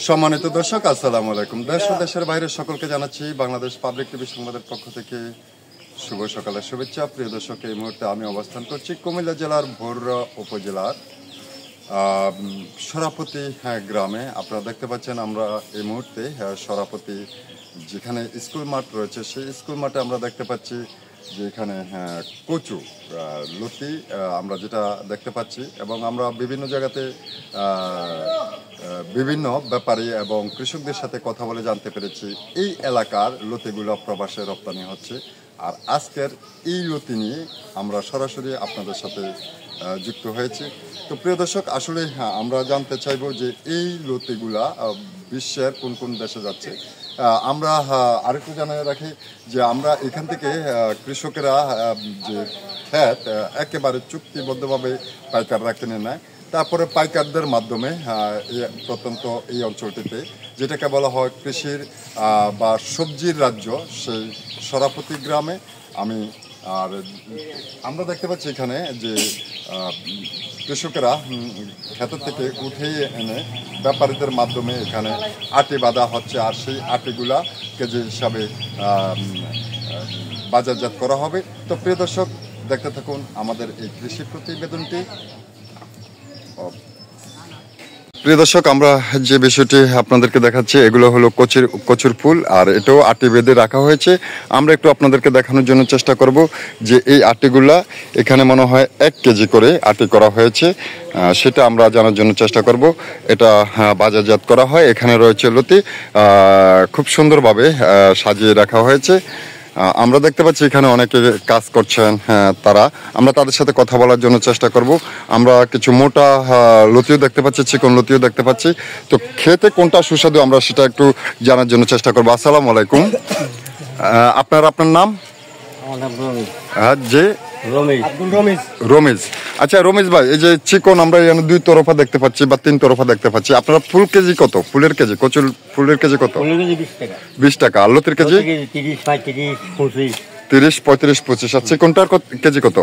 সম্মানিত দর্শক, আসসালামু আলাইকুম। দেশ ও দেশের বাইরে সকলকে জানাচ্ছি বাংলাদেশ পাবলিক টিভি সংবাদের পক্ষ থেকে শুভ সকালের শুভেচ্ছা। প্রিয় দর্শক, এই মুহূর্তে আমি অবস্থান করছি কুমিল্লা জেলার ভৈরব উপজেলার সরাপতি গ্রামে। আপনারা দেখতে পাচ্ছেন আমরা এই মুহূর্তে সরাপতি যেখানে স্কুল মাঠ রয়েছে সেই স্কুল মাঠে আমরা দেখতে পাচ্ছি যে এখানে কচু লতি আমরা যেটা দেখতে পাচ্ছি, এবং আমরা বিভিন্ন জায়গাতে বিভিন্ন ব্যাপারী এবং কৃষকদের সাথে কথা বলে জানতে পেরেছি এই এলাকার লতিগুলো প্রবাসে রপ্তানি হচ্ছে। আর আজকের এই লতি নিয়ে আমরা সরাসরি আপনাদের সাথে যুক্ত হয়েছি। তো প্রিয় দর্শক, আসলে আমরা জানতে চাইব যে এই লতিগুলা বিশ্বের কোন কোন দেশে যাচ্ছে। আমরা আরেকটু জানিয়ে রাখি যে আমরা এখান থেকে কৃষকেরা যে ক্ষেত একেবারে চুক্তিবদ্ধভাবে পাইকাররা কিনে নেয়, তারপরে পাইকারদের মাধ্যমে প্রত্যন্ত এই অঞ্চলটিতে যেটাকে বলা হয় কৃষির বা সবজির রাজ্য, সেই সরাপতি গ্রামে আমরা দেখতে পাচ্ছি এখানে যে কৃষকেরা ক্ষেত থেকে উঠিয়ে এনে ব্যাপারীদের মাধ্যমে এখানে আটি বাঁধা হচ্ছে, আর সেই আটিগুলা কেজি হিসাবে বাজারজাত করা হবে। তো প্রিয় দর্শক, দেখতে থাকুন আমাদের এই কৃষি প্রতিবেদনটি। প্রিয় দর্শক, আমরা যে বিষয়টি আপনাদেরকে দেখাচ্ছি এগুলো হলো কচুর ফুল, আর এটাও আটি বেঁধে রাখা হয়েছে। আমরা একটু আপনাদেরকে দেখানোর জন্য চেষ্টা করব যে এই আটিগুলা এখানে মনে হয় 1 কেজি করে আটি করা হয়েছে, সেটা আমরা জানার জন্য চেষ্টা করব। এটা বাজারজাত করা হয়। এখানে রয়েছে লতি, খুব সুন্দরভাবে সাজিয়ে রাখা হয়েছে। আমরা দেখতে পাচ্ছি এখানে অনেকে কাজ করছেন, আমরা তাদের সাথে কথা বলার জন্য চেষ্টা করব। আমরা কিছু মোটা লতিও দেখতে পাচ্ছি, চিকন লতিও দেখতে পাচ্ছি। তো খেতে কোনটা সুস্বাদু আমরা সেটা একটু জানার জন্য চেষ্টা করবো। আসসালামু আলাইকুম। আপনার নাম? রমেশ। আচ্ছা রমেশ ভাই, এই যে চিকন আমরা এখানে 2 তরফা দেখতে পাচ্ছি বা 3 তরফা দেখতে পাচ্ছি, আপনারা ফুল কেজি কত? ফুলের কেজি, কচুর ফুলের কেজি কত? 20 টাকা। আর লতির কেজি 30, 35, 25। আর চিকনটার কেজি কত?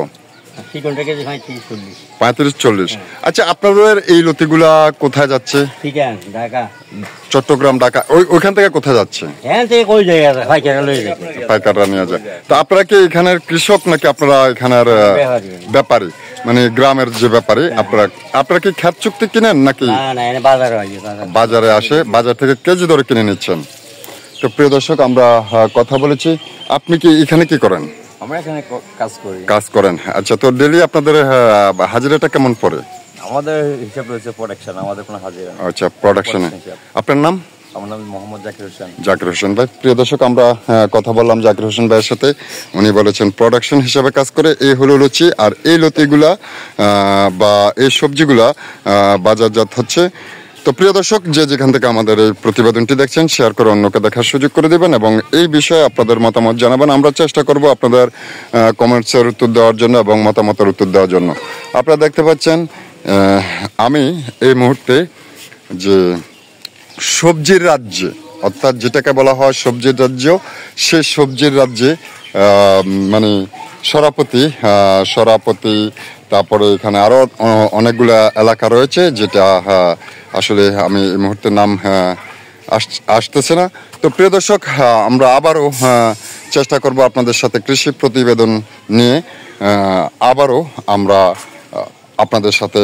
35, 40। আচ্ছা, আপনাদের এই লতিগুলা কোথায় যাচ্ছে? চট্টগ্রাম, ঢাকা, ওইখান থেকে কোথায় যাচ্ছে? পাইকাররা নিয়ে যায়। তো আপনারা কি এখানের কৃষক নাকি আপনারা এখানের ব্যাপারী, মানে গ্রামের যে ব্যাপারী? আপনারা কি খ্যাত চুক্তি কিনেন নাকি বাজারে আসে, বাজার থেকে কেজি দরে কিনে নিচ্ছেন? তো প্রিয় দর্শক, আমরা কথা বলেছি। আপনি কি এখানে কি করেন? আমরা এখানে কাজ করেন। আচ্ছা, তো ডেইলি আপনাদের হাজিরাটা কেমন পড়ে? আমাদের হিসাব রয়েছে প্রোডাকশন, আমাদের কোনো হাজিরা। আচ্ছা, প্রোডাকশনে। আপনার নাম? আমার নাম মোহাম্মদ জাকির হোসেন। জাকির হোসেন ভাই। প্রিয় দর্শক, আমরা কথা বললাম জাকির হোসেন ভাইয়ের সাথে। উনি বলেছেন প্রোডাকশন হিসাবে কাজ করে। এই হলো লুচি, আর এই লতিগুলা বা এই সবজিগুলা বাজারজাত হচ্ছে। তো প্রিয় দর্শক, যে যেখান থেকে আমাদের এই প্রতিবেদনটি দেখছেন শেয়ার করে অন্যকে দেখার সুযোগ করে দেবেন এবং এই বিষয়ে আপনাদের মতামত জানাবেন। আমরা চেষ্টা করব আপনাদের কমেন্টসের উত্তর দেওয়ার জন্য এবং মতামতের উত্তর দেওয়ার জন্য। আপনারা দেখতে পাচ্ছেন আমি এই মুহূর্তে যে সবজির রাজ্যে, অর্থাৎ যেটাকে বলা হয় সবজির রাজ্য, সেই সবজির রাজ্যে মানে সরাপতি, তারপরে এখানে আরও অনেকগুলা এলাকা রয়েছে যেটা আসলে আমি এই মুহূর্তে নাম আসতেছে না। তো প্রিয় দর্শক, আমরা আবারও চেষ্টা করব আপনাদের সাথে কৃষি প্রতিবেদন নিয়ে আবারও আমরা আপনাদের সাথে